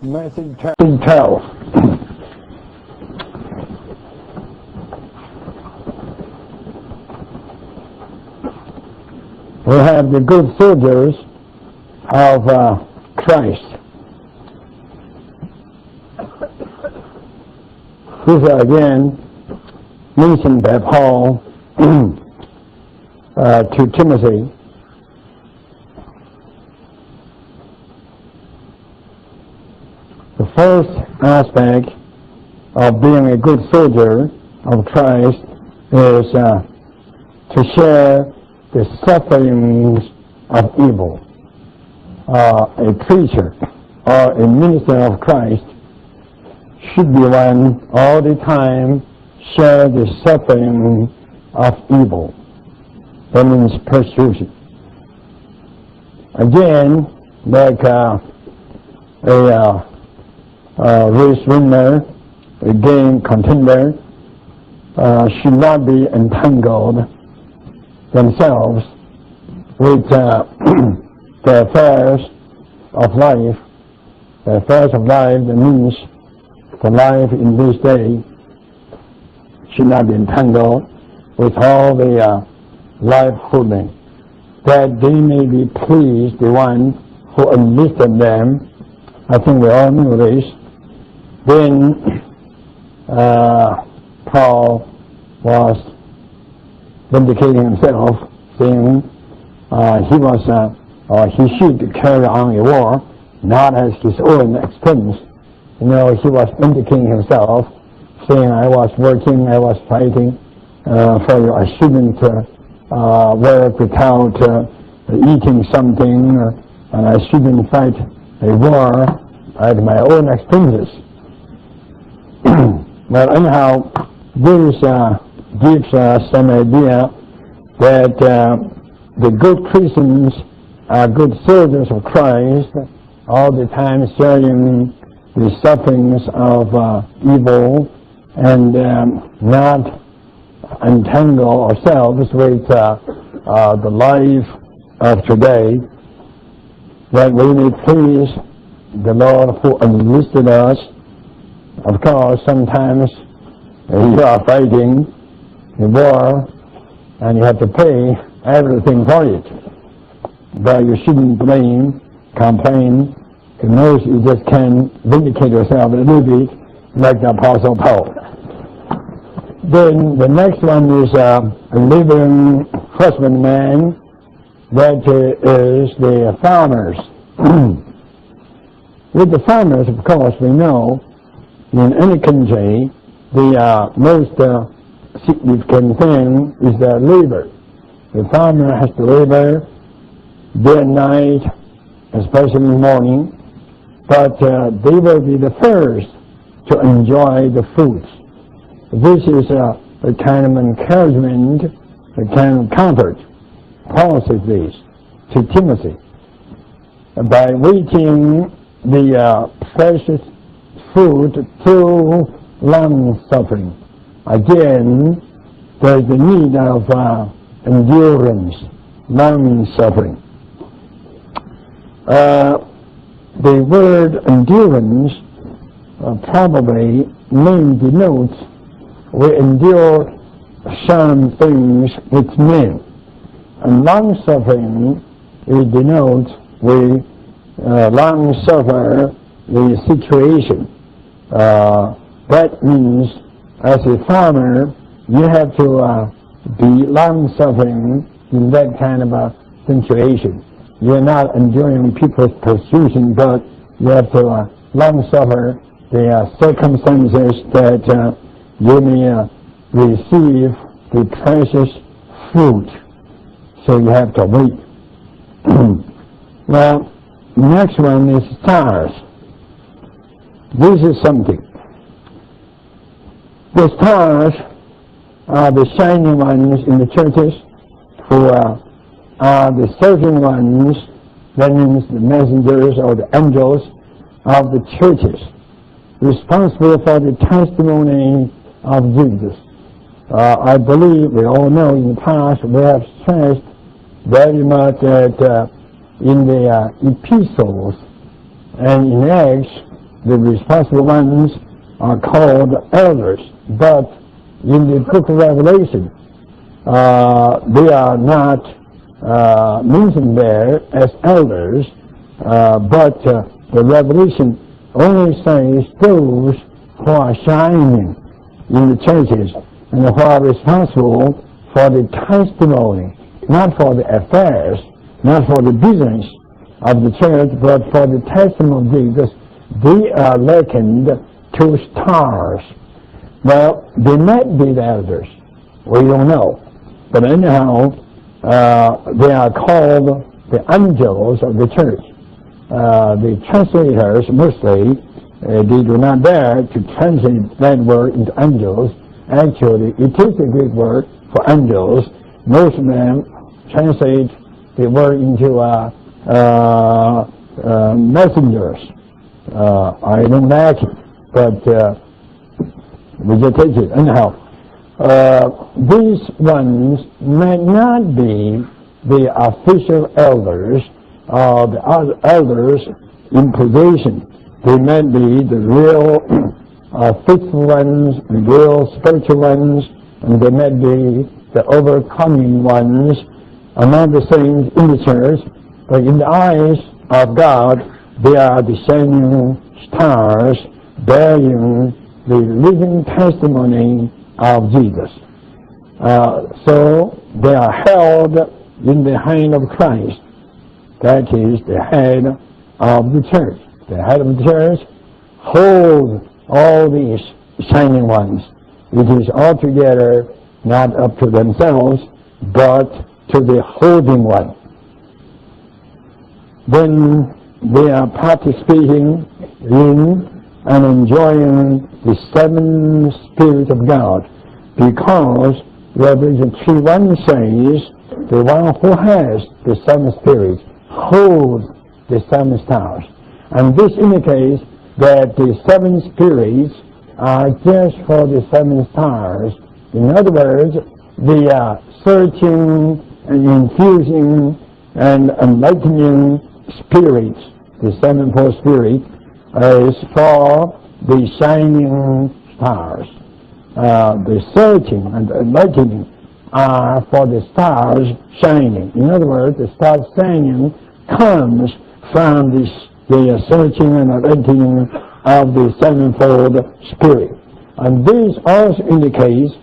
Message 12. We have the good soldiers of Christ. These are again mentioned by Paul to Timothy. The first aspect of being a good soldier of Christ is to share the sufferings of evil. A preacher or a minister of Christ should be one all the time share the suffering of evil. That means persecution. Again, like a race winner, a game contender, should not be entangled themselves with the affairs of life. The affairs of life, that means the life in this day, should not be entangled with all the life holding, that they may be pleased, the one who enlisted them. I think we all knew this. Then Paul was vindicating himself, saying he should carry on a war, not at his own expense. He was vindicating himself, saying, I was working, I was fighting for you. I shouldn't work without eating something, and I shouldn't fight a war at my own expenses. But anyhow, this gives us some idea that the good Christians are good soldiers of Christ, all the time sharing the sufferings of evil, and not entangle ourselves with the life of today, that we may please the Lord who enlisted us. Of course, sometimes you are fighting a war and you have to pay everything for it. But you shouldn't blame, complain, because you just can vindicate yourself a little bit like the Apostle Paul. Then the next one is a living husbandman, that is the farmers. With the farmers, of course, we know in any country the most significant thing is the labor. The farmer has to labor day and night, especially in the morning, but they will be the first to enjoy the fruits. This is a kind of encouragement, a kind of comfort. Paul says this to Timothy. By waiting the precious fruit through long suffering. Again, there is the need of endurance, long suffering. The word endurance probably denotes we endure some things with men, and long suffering denotes we long suffer the situation. That means, as a farmer, you have to be long suffering in that kind of a situation. You're not enduring people's persecution, but you have to long suffer the circumstances that you may receive the precious fruit. So you have to wait. Well, next one is stars. This is something. The stars are the shining ones in the churches, who are the serving ones, that means the messengers or the angels of the churches, responsible for the testimony of Jesus. I believe we all know in the past we have stressed very much that in the epistles and in Acts the responsible ones are called elders, but in the book of Revelation, they are not mentioned there as elders, but the Revelation only says those who are shining in the churches and who are responsible for the testimony, not for the affairs, not for the business of the church, but for the testimony of Jesus. They are likened to stars. Well, they might be the elders. We don't know. But anyhow, they are called the angels of the church. The translators, mostly, they do not dare to translate that word into angels. Actually, it is a Greek word for angels. Most of them translate the word into messengers. I don't like it, but we just take it. Anyhow, these ones may not be the official elders or the other elders in position. They may be the real faithful ones, the real spiritual ones, and they may be the overcoming ones among the saints in the church. But in the eyes of God, they are the shining stars bearing the living testimony of Jesus. So they are held in the hand of Christ. That is the head of the church. The head of the church holds all these shining ones. It is altogether not up to themselves, but to the holding one. Then they are participating in and enjoying the seven spirits of God, because Revelation 3:1 says, the one who has the seven spirits holds the seven stars. And this indicates that the seven spirits are just for the seven stars. In other words, they are searching and infusing and enlightening spirits. The sevenfold spirit is for the shining stars. The searching and enlightening are for the stars shining. In other words, the stars shining comes from the searching and enlightening of the sevenfold spirit. And this also indicates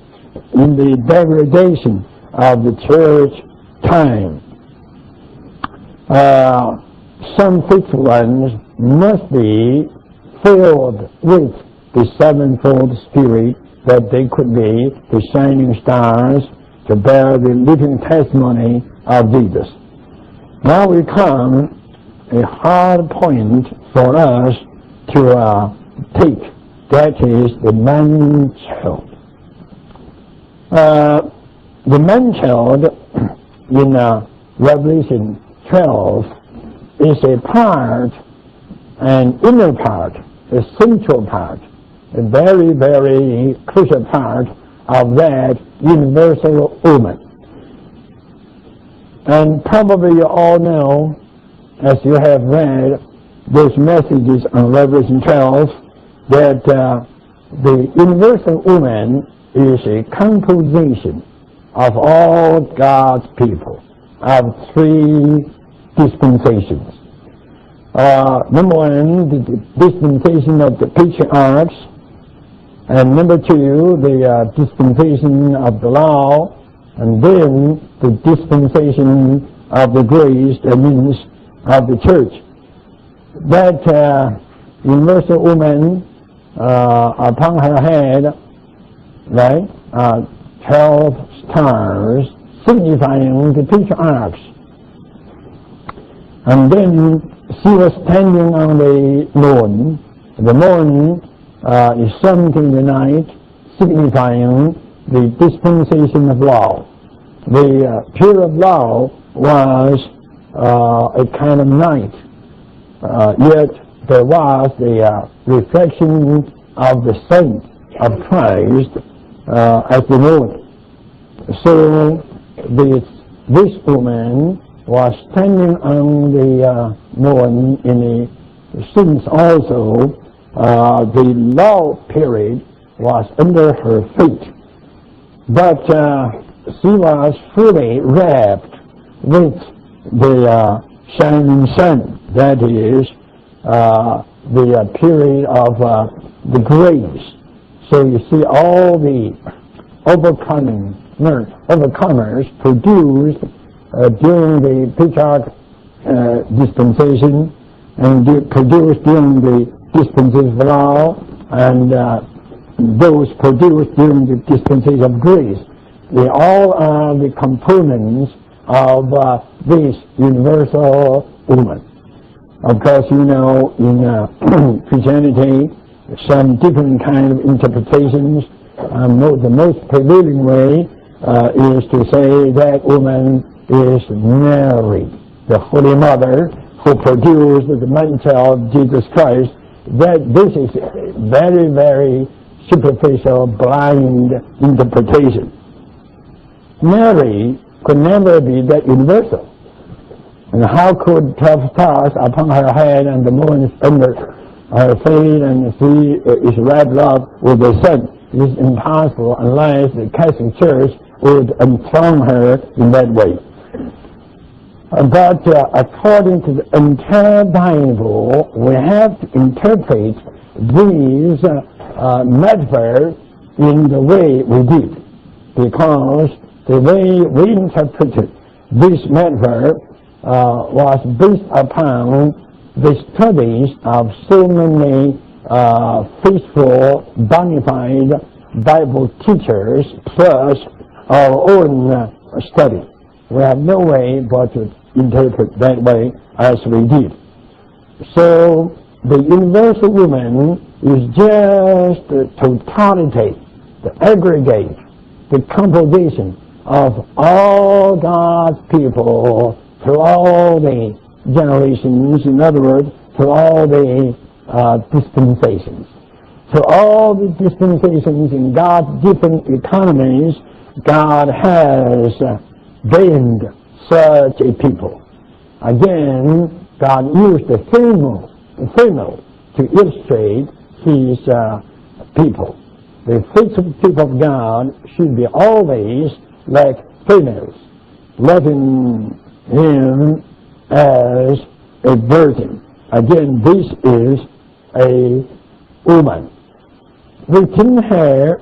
in the degradation of the church time. Some faithful ones must be filled with the sevenfold spirit, that they could be the shining stars to bear the living testimony of Jesus. Now we come a hard point for us to take. That is the man-child. The man-child in Revelation 12 is a part, an inner part, a central part, a very, very crucial part of that universal woman. And probably you all know, as you have read those messages on Revelation 12, that the universal woman is a composition of all God's people, of three dispensations. Number one, the dispensation of the patriarchs, and number two, the dispensation of the law, and then the dispensation of the grace, that means of the church. That universal woman, upon her head, right, 12 stars signifying the patriarchs. And then she was standing on the moon. The moon is something in the night, signifying the dispensation of law. The period of law was a kind of night, yet there was the reflection of the saint of Christ as the moon. So this woman was standing on the moon in the scenes also the law period was under her feet. But she was fully wrapped with the shining sun, that is, the period of the grace. So you see all the overcomers produced during the patriarch dispensation, and produced during the dispensation of law, and those produced during the dispensation of grace. They all are the components of this universal woman. Of course, you know, in Christianity, some different kind of interpretations. The most prevailing way is to say that woman is Mary, the Holy Mother, who produced the man-child Jesus Christ. That this is very, very superficial, blind interpretation. Mary could never be that universal. And how could 12 stars upon her head and the moon is under her feet and she is wrapped up with the sun? It is impossible unless the Catholic Church would enthrone her in that way. But according to the entire Bible, we have to interpret these metaphors in the way we did, because the way we interpreted this metaphor was based upon the studies of so many faithful, bona fide Bible teachers, plus our own study. We have no way but to interpret that way as we did. So the universal woman is just the totality, the aggregate, the composition of all God's people through all the generations, in other words, through all the dispensations. Through all the dispensations in God's different economies, God has gained such a people. Again, God used the female to illustrate His people. The faithful people of God should be always like females, loving Him as a virgin. Again, this is a woman. Within her,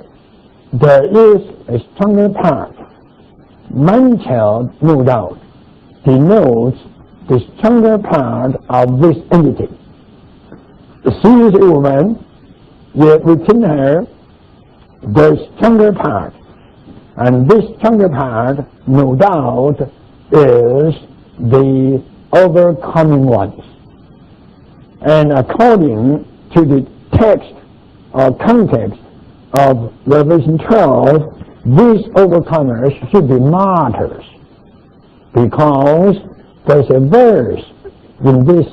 there is a stronger part. Man-child, no doubt, denotes the stronger part of this entity. She is a woman, yet within her, there is stronger part. And this stronger part, no doubt, is the overcoming ones. And according to the text or context of Revelation 12, these overcomers should be martyrs, because there's a verse in this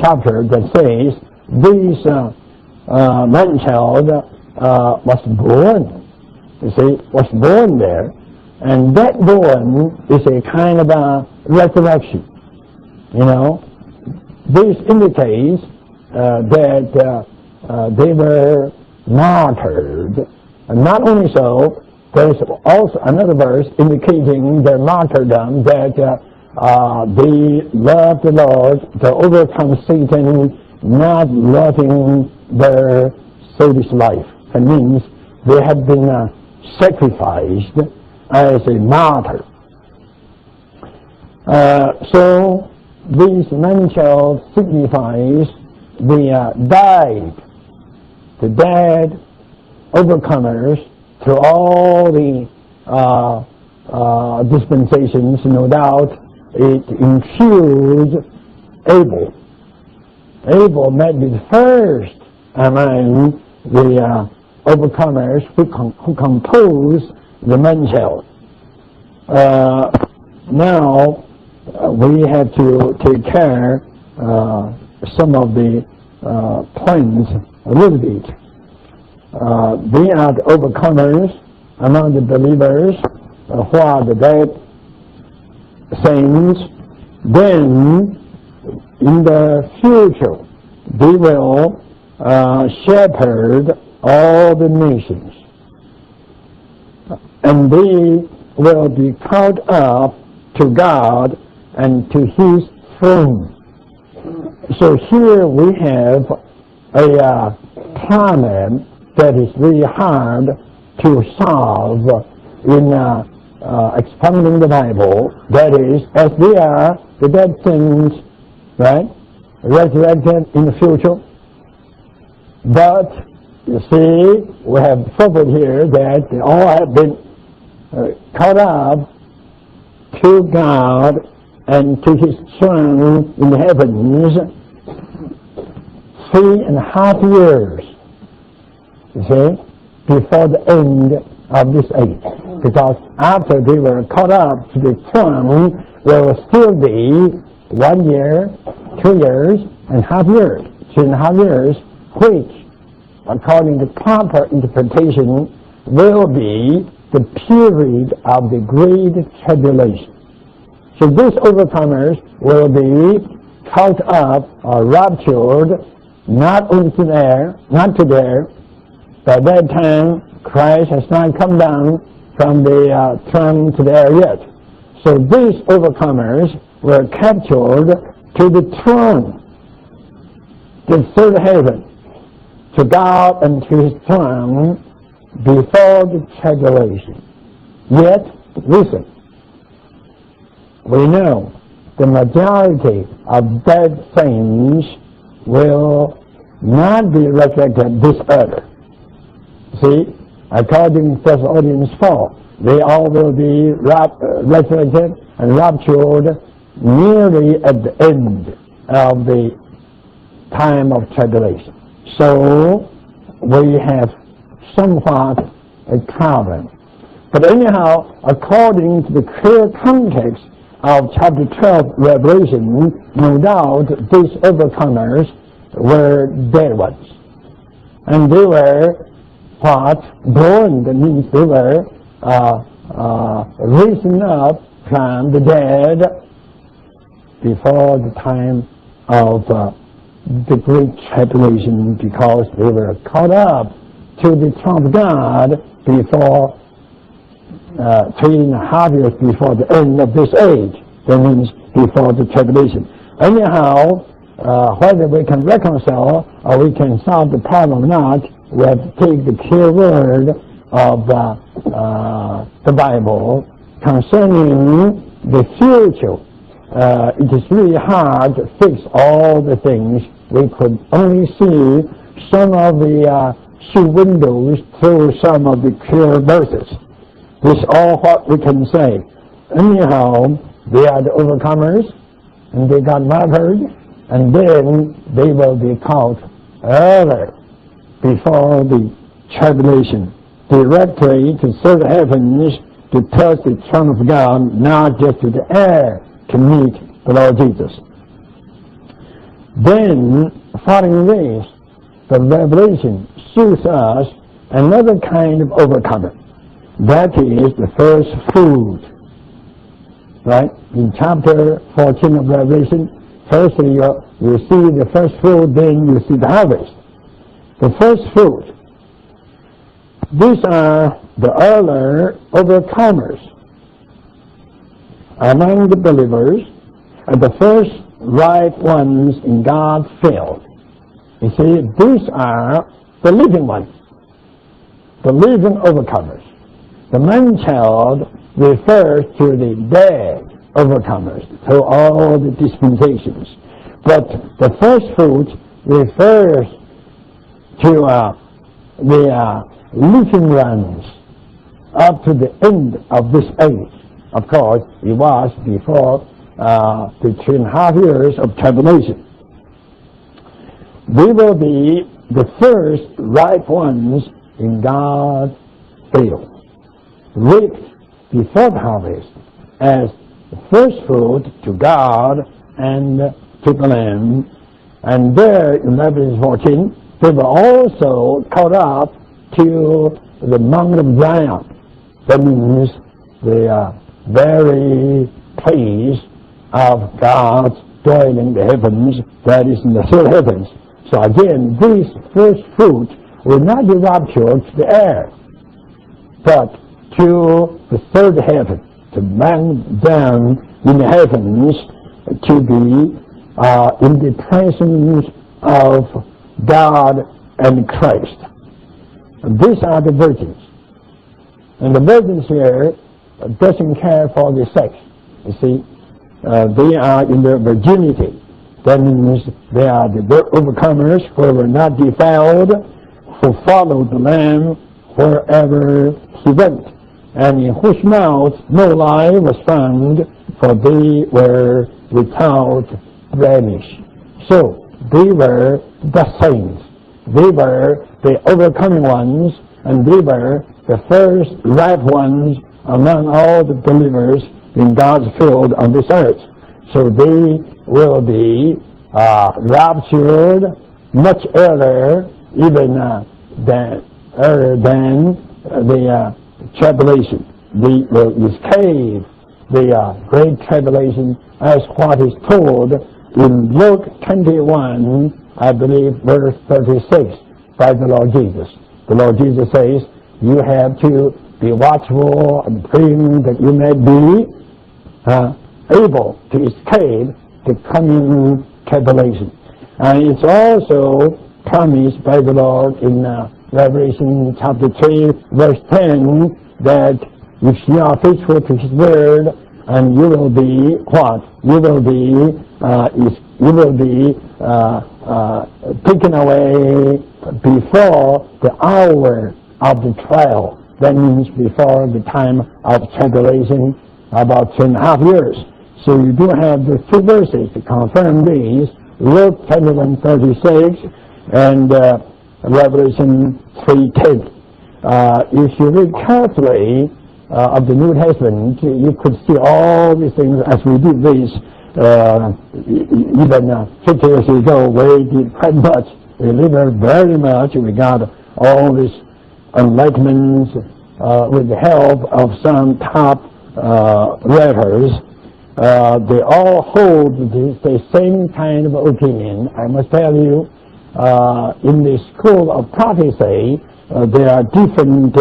chapter that says this man-child was born. You see, was born there, and that born is a kind of a resurrection. You know, this indicates that they were martyred. And not only so, there's also another verse indicating their martyrdom, that they loved the Lord to overcome Satan, not loving their selfish life. That means they have been sacrificed as a martyr. So this man-child signifies the dead overcomers through all the dispensations. No doubt it includes Abel. Abel might be the first among the overcomers who compose the man-child. Now we have to take care some of the points a little bit. They are the overcomers among the believers, who are the dead saints. Then in the future they will shepherd all the nations, and they will be caught up to God and to His throne. So here we have a problem that is really hard to solve in expounding the Bible. That is, as they are, the dead things, right, resurrected in the future. But you see, we have proved here that they all have been caught up to God and to His throne in the heavens 3.5 years, you see, before the end of this age. Because after they were caught up to the throne, there will still be 1 year, 2 years, and half years, 3.5 years, which, according to proper interpretation, will be the period of the Great Tribulation. So these overcomers will be caught up or raptured, not into the air, not to there. By that time, Christ has not come down from the throne to the air yet. So these overcomers were captured to the throne, the third heaven, to God and to His throne before the tribulation. Yet, listen, we know the majority of dead saints will not be resurrected this earth. See, according to Thessalonians 4, they all will be resurrected and raptured nearly at the end of the time of tribulation. So we have somewhat a problem. But anyhow, according to the clear context of chapter 12 Revelation, no doubt these overcomers were dead ones. And they were born, that means they were risen up from the dead before the time of the Great Tribulation, because they were caught up to the throne of God before 3.5 years before the end of this age. That means before the tribulation. Anyhow, whether we can reconcile or we can solve the problem or not, we have to take the clear word of the Bible concerning the future. It is really hard to fix all the things. We could only see some of the show windows through some of the clear verses. This is all what we can say. Anyhow, they are the overcomers, and they got martyred, and then they will be caught early before the tribulation, directly to third heavens to touch the throne of God, not just to the air to meet the Lord Jesus. Then, following this, the Revelation shows us another kind of overcomer. That is the first fruit. Right? In chapter 14 of Revelation, firstly you see the first fruit, then you see the harvest. The first fruit. These are the earlier overcomers among the believers, and the first right ones in God's field. You see, these are the living ones, the living overcomers. The man-child refers to the dead overcomers through all the dispensations. But the first fruit refers to the living ones up to the end of this age. Of course, it was before the 3.5 years of tribulation. They will be the first ripe ones in God's field, reaped before the harvest as the first fruit to God and to the Lamb. And there in Revelation 14, they were also caught up to the Mount of Zion. That means the very place of God's dwelling in the heavens, that is in the third heavens. So again, these first fruits will not be raptured to the air, but to the third heaven, to man down in the heavens, to be in the presence of God and Christ. And these are the virgins. And the virgins here doesn't care for the sex. You see, they are in their virginity. That means they are the overcomers who were not defiled, who followed the Lamb wherever he went, and in whose mouth no lie was found, for they were without blemish. So they were the saints. They were the overcoming ones, and they were the first ripe ones among all the believers in God's field on this earth. So they will be raptured much earlier, even earlier than the tribulation. They will escape the great tribulation, as what is told in Luke 21, I believe, verse 36, by the Lord Jesus. The Lord Jesus says, you have to be watchful and praying that you may be able to escape the coming tribulation. And it's also promised by the Lord in Revelation chapter 3, verse 10, that if you are faithful to His word, and you will be what? You will be taken away before the hour of the trial. That means before the time of tribulation, about 2.5 years. So you do have the two verses to confirm these, Luke 21:36 and Revelation 3:10. If you read carefully of the New Testament, you could see all these things as we did this even 50 years ago. We did quite much. We lived very much. We got all these enlightenments with the help of some top writers. They all hold the same kind of opinion. I must tell you, in the school of prophecy, there are different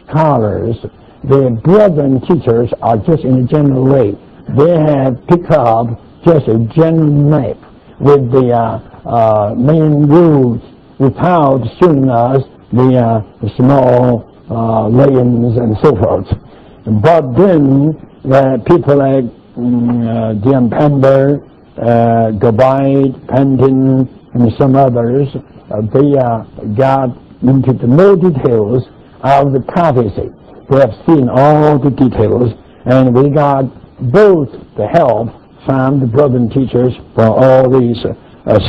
scholars. The brethren teachers are just in a general way. They have picked up just a general map with the main rules without showing us the small layings and so forth. But then people like Jan Pember, Gabite, Penton, and some others, they got into the more details of the prophecy. We have seen all the details, and we got both the help from the brethren teachers, from all these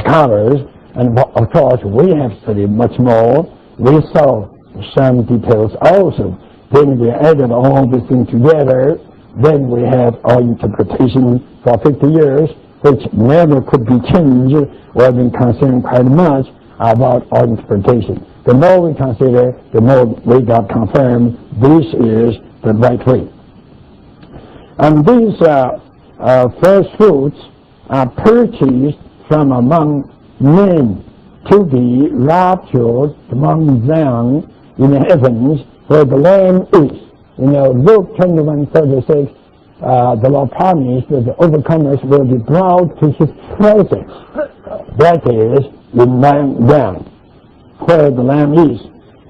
scholars, and of course we have studied much more. We saw some details also. Then we added all these things together. Then we have our interpretation for 50 years, which never could be changed. We have been considering quite much about our interpretation. The more we consider, the more we got confirmed this is the right way. And these first fruits are purchased from among men to be raptured among them in the heavens where the Lamb is. You know, Luke 21:36, the Lord promised that the overcomers will be brought to His presence. That is, in man down, where the Lamb is,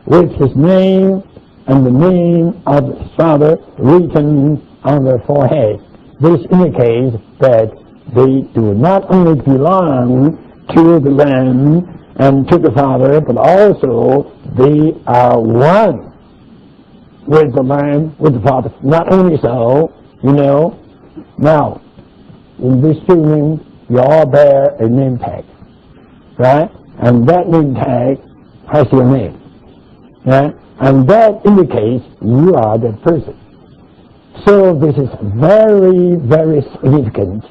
with His name and the name of His Father written on their forehead. This indicates that they do not only belong to the Lamb and to the Father, but also they are one with the Lamb, with the Father. Not only so, you know, now, in this evening, you all bear a name tag, right? And that name tag has your name, right? And that indicates you are that person. So this is very, very significant.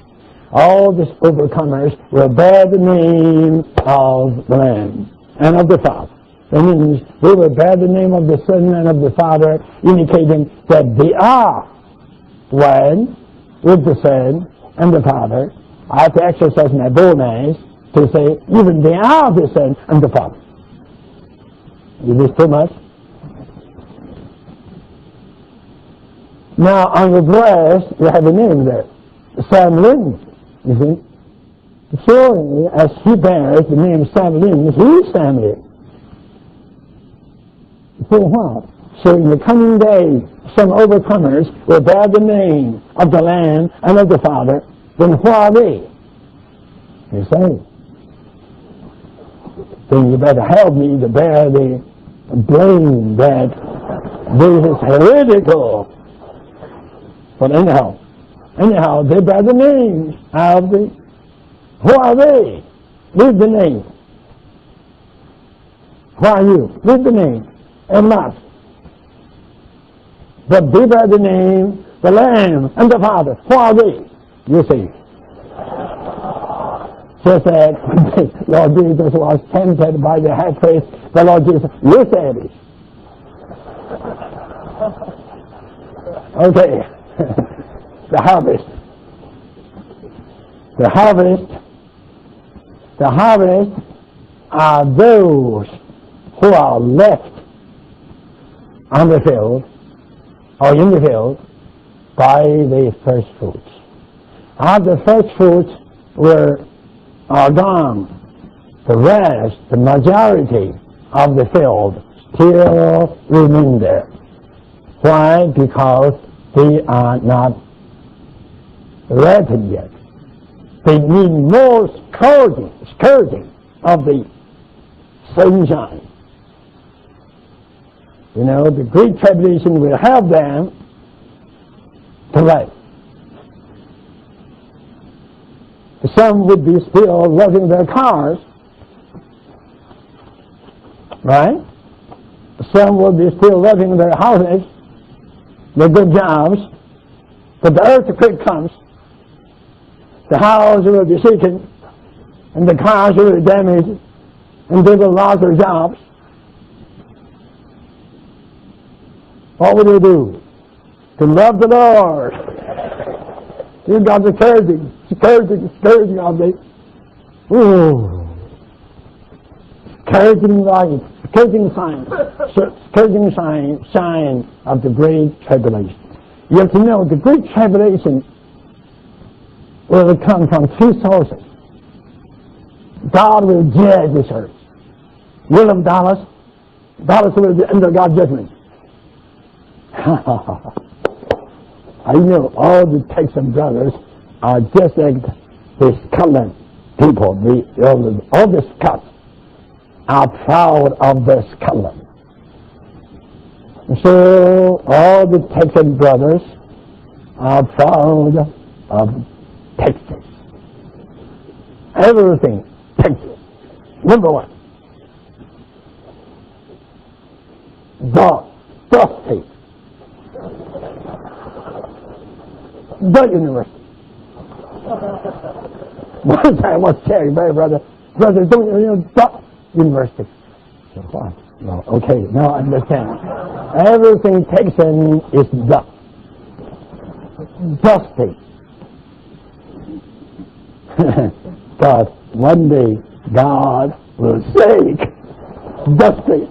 All these overcomers will bear the name of the Lamb and of the Father. That means they will bear the name of the Son and of the Father, indicating that they are one with the Son and the Father. I have to exercise my boldness to say, even they are the Son and the Father. Is this too much? Now, on the breast, you have a name there, Sam Lin, you see. So, as he bears the name Sam Lin, his family. So what? So in the coming day, some overcomers will bear the name of the Lamb and of the Father. Then who are they? You say. Then you better help me to bear the blame that this is heretical. But anyhow, they bear the names of the. Who are they? Read the name. Who are you? Read the name. And not. But they bear the name, the Lamb and the Father. Who are they? You see. Just that Lord Jesus was tempted by the high priest, the Lord Jesus, you said it. Okay. The harvest. The harvest are those who are left on the field or in the field by the first fruits. After the first fruits are gone, the rest, the majority of the field still remain there. Why? Because they are not ripened yet. They need more scourging of the sunshine. You know, the Great Tribulation will help them to ripen. Some would be still loving their cars, right? Some would be still loving their houses, their good jobs, but the earthquake comes, the house will be shaken, and the cars will be damaged, and they will lose their jobs. What will you do? To love the Lord. You got the scourging of the scourging light, scourging sign of the Great Tribulation. You have to know the Great Tribulation will come from two sources. God will judge this earth. Will of Dallas will be under God's judgment. I know all the Texan brothers are just like the Scotland people. All the Scots are proud of their Scotland. So all the Texan brothers are proud of Texas. Everything, Texas. Number one. The state. The university. One time I was telling my brother, don't you know the university? So what? No, okay, now I understand. Everything Texan is the state. God, one day God will shake the state.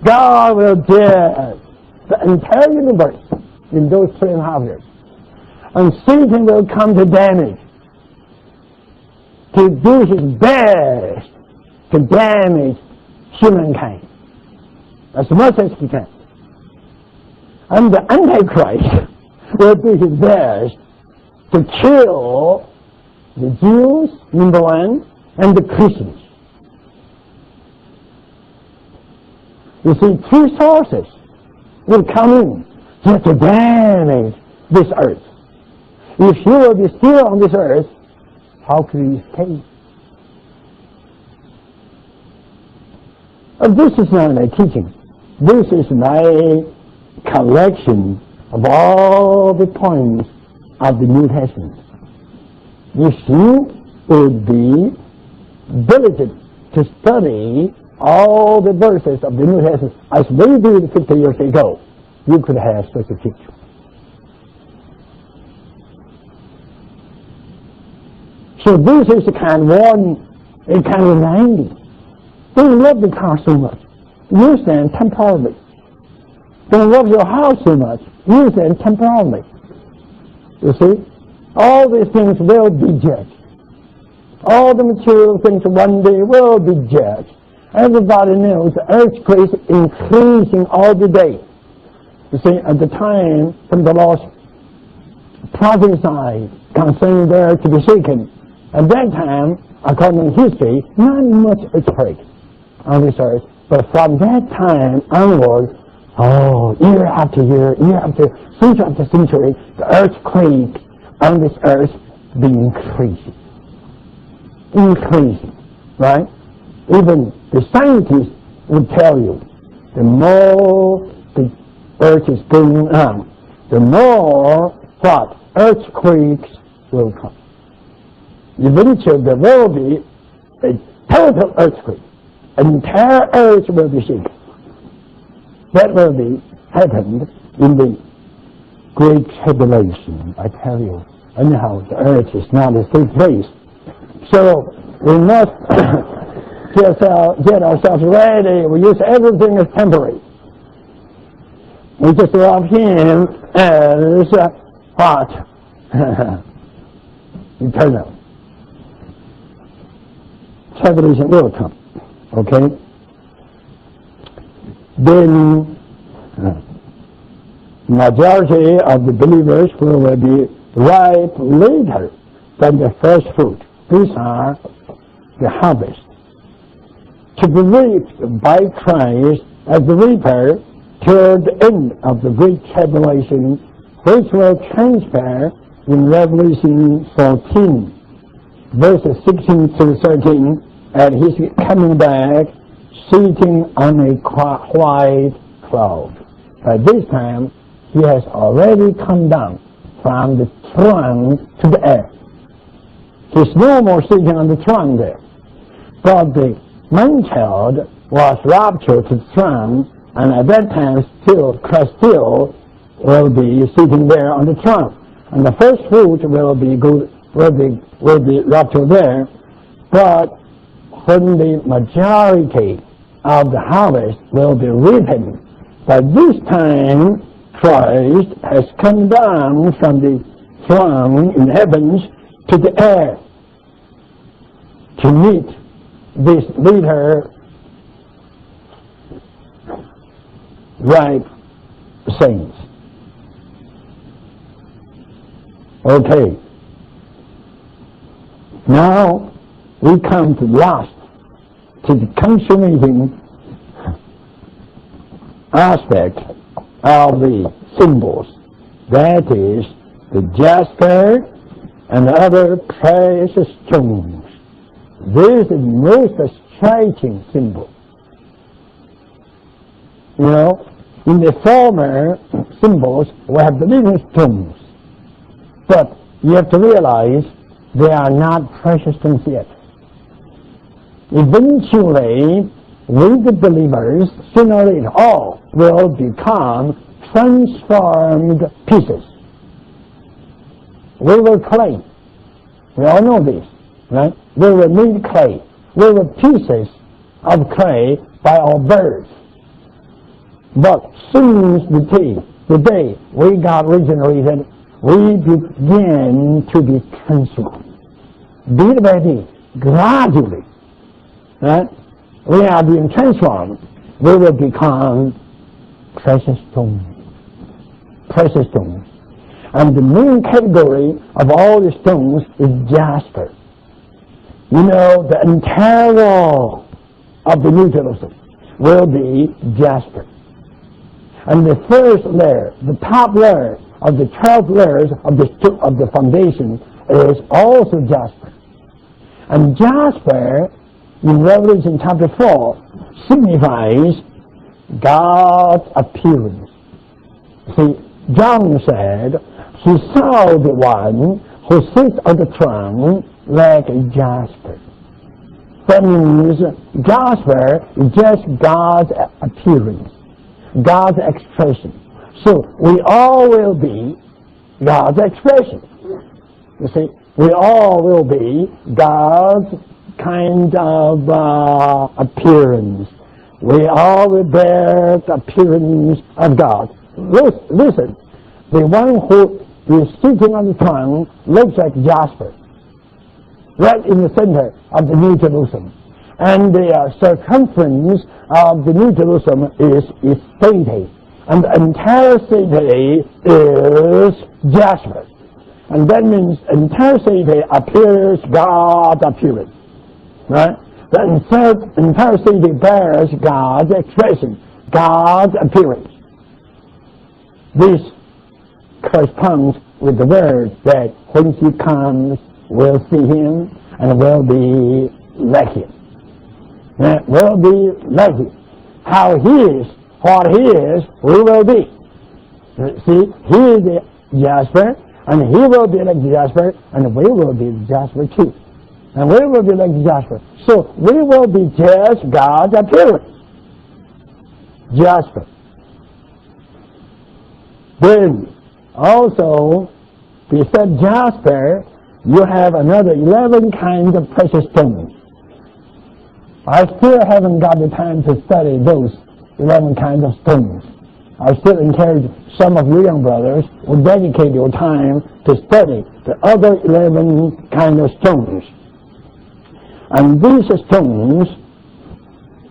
God will judge the entire universe in those 3.5 years. And Satan will come to damage, to do his best to damage humankind as much as he can. And the Antichrist will do his best to kill the Jews, number one, and the Christians. You see, two sources will come in just to damage this earth. If you will be still on this earth, how could you escape? This is not my teaching. This is my collection of all the points of the New Testament. If you would be diligent to study all the verses of the New Testament as we did 50 years ago, you could have such a teacher. So this is the kind of warning, a kind of reminding. Don't love the car so much. Use them temporarily. Don't love your house so much. Use them temporarily. You see? All these things will be judged. All the material things one day will be judged. Everybody knows the earthquakes increasing all the day. You see, at the time when the Lord prophesied concerning the earth to be shaken, at that time, according to history, not much earthquake on this earth. But from that time onward, year after year, century after century, the earthquake on this earth be increasing. Right? Even the scientists would tell you, the more the earth is going on, the more what? Earthquakes will come. Eventually there will be a total earthquake. An entire earth will be shaken. That will be happened in the Great Tribulation, I tell you. Anyhow, the earth is not a safe place. So we must get ourselves ready. We use everything as temporary. We just love Him as what? Eternal. Tribulation will come. Okay? Then majority of the believers will be ripe later than the first fruit. These are the harvest. To be reaped by Christ as the reaper toward the end of the Great Tribulation, which will transpire in Revelation 14, verses 16 through 13, and He's coming back, sitting on a white cloud. By this time, He has already come down from the throne to the earth. He's no more sitting on the throne there. But the man-child was raptured to the throne, and at that time Christ still will be sitting there on the throne. And the first fruit will be raptured there. But when the majority of the harvest will be reaped, by this time Christ has come down from the throne in heavens to the earth to meet this later ripe saints. Okay. Now we come to the consummating aspect of the symbols. That is the jasper and the other precious stones. This is the most striking symbol. You know, in the former symbols we have the living stones, but you have to realize they are not precious stones yet. Eventually, we the believers, sooner or later, all will become transformed pieces. We will clay. We all know this, right? We will need clay. We were pieces of clay by our birth. But since the day we got regenerated, we began to be transformed. Bit by bit, gradually, right? We are being transformed. We will become precious stones. Precious stones. And the main category of all the stones is jasper. You know, the entire wall of the New Jerusalem will be jasper. And the first layer, the top layer of the 12 layers of the foundation is also jasper. And jasper in Revelation chapter 4 signifies God's appearance. See, John said he saw the one who sits on the throne like a jasper. That means jasper is just God's appearance, God's expression. So we all will be God's expression. You see, We all will be God's kind of appearance. We all will bear the appearance of God. Listen, the one who is sitting on the throne looks like jasper, right in the center of the New Jerusalem. And the circumference of the New Jerusalem is city. And the entire city is jasper. And that means entire city appears God's appearance. Right? The entire city bears God's expression, God's appearance. This corresponds with the word that when he comes, we'll see him and we'll be like him. We'll be like him. How he is, what he is, we will be. See, he is the jasper, and he will be like the jasper, and we will be the jasper too. And we will be like the jasper. So we will be just God's appearance. Jasper. Then, also, beside jasper, you have another 11 kinds of precious stones. I still haven't got the time to study those 11 kinds of stones. I still encourage some of you young brothers who dedicate your time to study the other 11 kinds of stones. And these stones,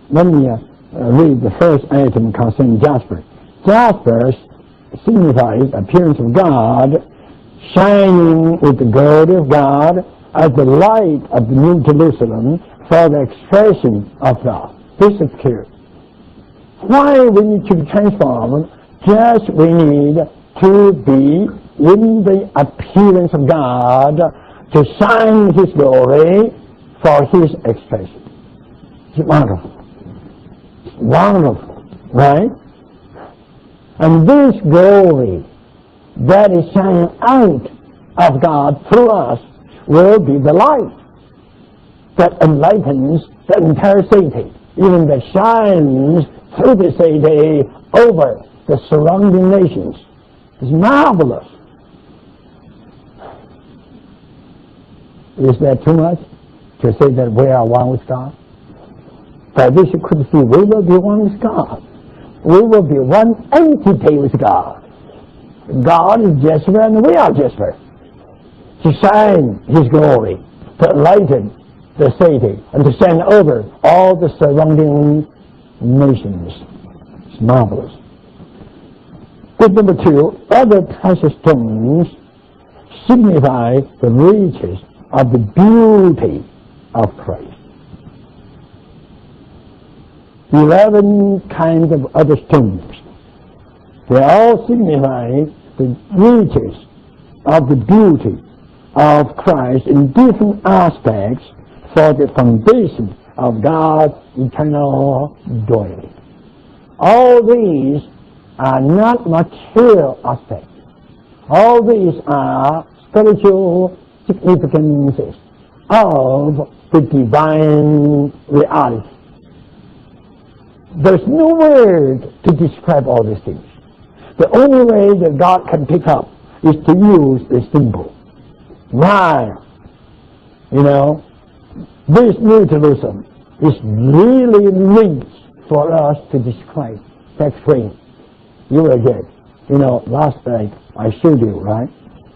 let me read the first item concerning jasper. Jasper signifies appearance of God, shining with the glory of God as the light of the New Jerusalem for the expression of God. This is clear. Why we need to be transformed? Just we need to be in the appearance of God, to shine His glory for His expression. It's wonderful. It's wonderful, right? And this glory that is shining out of God through us will be the light that enlightens the entire city, even that shines through the city over the surrounding nations. It's marvelous. Is that too much to say that we are one with God? By this you could see we will be one with God. We will be one entity with God. God is jasper and we are jasper. To shine His glory, to enlighten the city, and to send over all the surrounding nations. It's marvelous. Good number 2, other precious stones signify the riches of the beauty of Christ. 11 kinds of other stones. They all signify the riches of the beauty of Christ in different aspects for the foundation of God's eternal dwelling. All these are not material aspects. All these are spiritual significances of the divine reality. There's no word to describe all these things. The only way that God can pick up is to use the symbol. Why? This New Jerusalem is really rich for us to describe. That's great. You will get. Last night I showed you, right?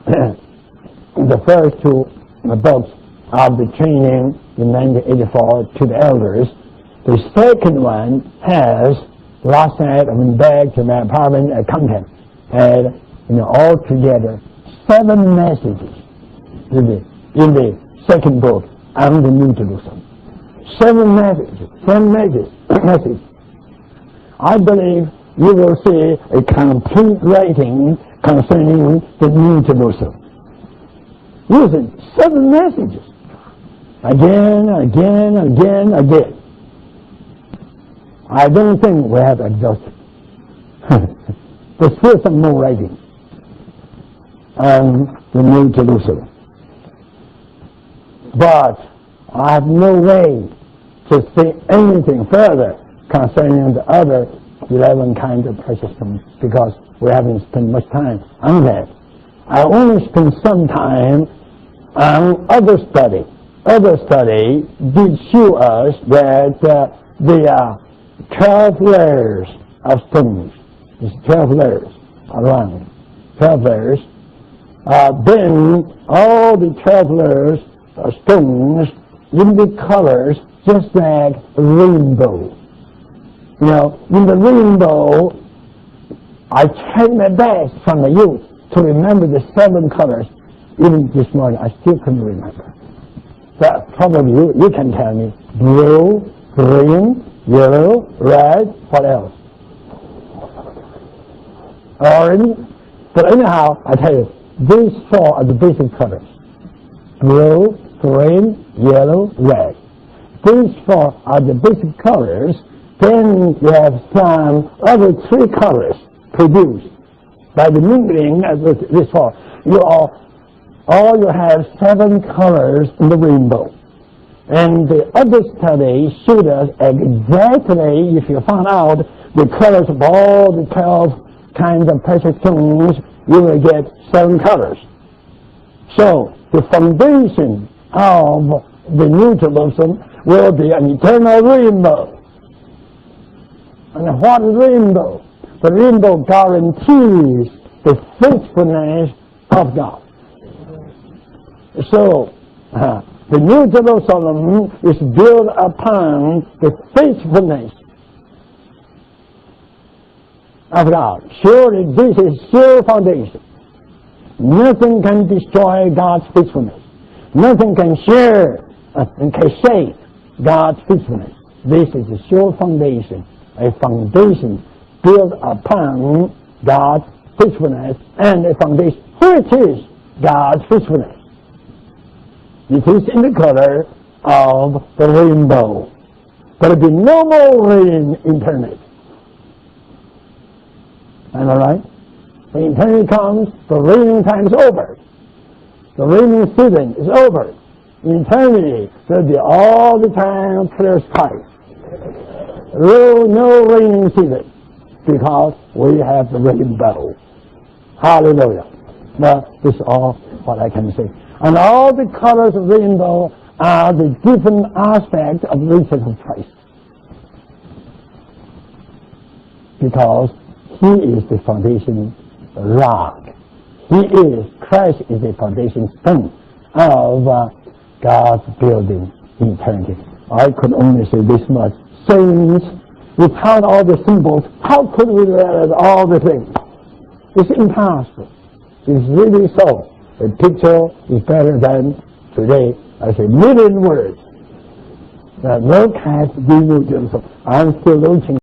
The first 2 books of the training in 1984 to the elders. The second one has, last night I went back to my apartment at content, had, altogether 7 messages in the second book on the New Jerusalem. 7 messages. I believe you will see a complete writing concerning the New Jerusalem. Using 7 messages. Again. I don't think we have exhausted. There's still some more writing on the New Jerusalem. But I have no way to say anything further concerning the other 11 kinds of precious stones because we haven't spent much time on that. I only spent some time Other study did show us that there are 12 layers of stones. There's 12 layers around, 12 layers. Then all the 12 layers of stones in the colors just like a rainbow. You know, in the rainbow, I tried my best from the youth to remember the 7 colors. Even this morning, I still couldn't remember. But probably you can tell me. Blue, green, yellow, red, what else? Orange. But anyhow, I tell you, these 4 are the basic colors. Blue, green, yellow, red. These 4 are the basic colors. Then you have some other 3 colors produced by the mingling of these 4. You have 7 colors in the rainbow. And the other study showed us exactly, if you found out the colors of all the 12 kinds of precious stones, you will get 7 colors. So the foundation of the New Jerusalem will be an eternal rainbow. And what is rainbow? The rainbow guarantees the faithfulness of God. So, the New Jerusalem is built upon the faithfulness of God. Surely this is sure foundation. Nothing can destroy God's faithfulness. Nothing can share and can shake God's faithfulness. This is a sure foundation, a foundation built upon God's faithfulness, and a foundation which is God's faithfulness. It is in the color of the rainbow. There will be no more rain in eternity. Am I right? When eternity comes, the raining time is over. The raining season is over. In eternity, there will be all the time clear skies. No raining season, because we have the rainbow. Hallelujah. But this is all what I can say. And all the colors of the rainbow are the different aspects of the riches of Christ. Because He is the foundation rock. Christ is the foundation stone of God's building in eternity. I could only say this much. Saints, without all the symbols, how could we learn all the things? It's impossible. It's really so. A picture is better than today as a million words. Look at the New Jerusalem. I'm still looking.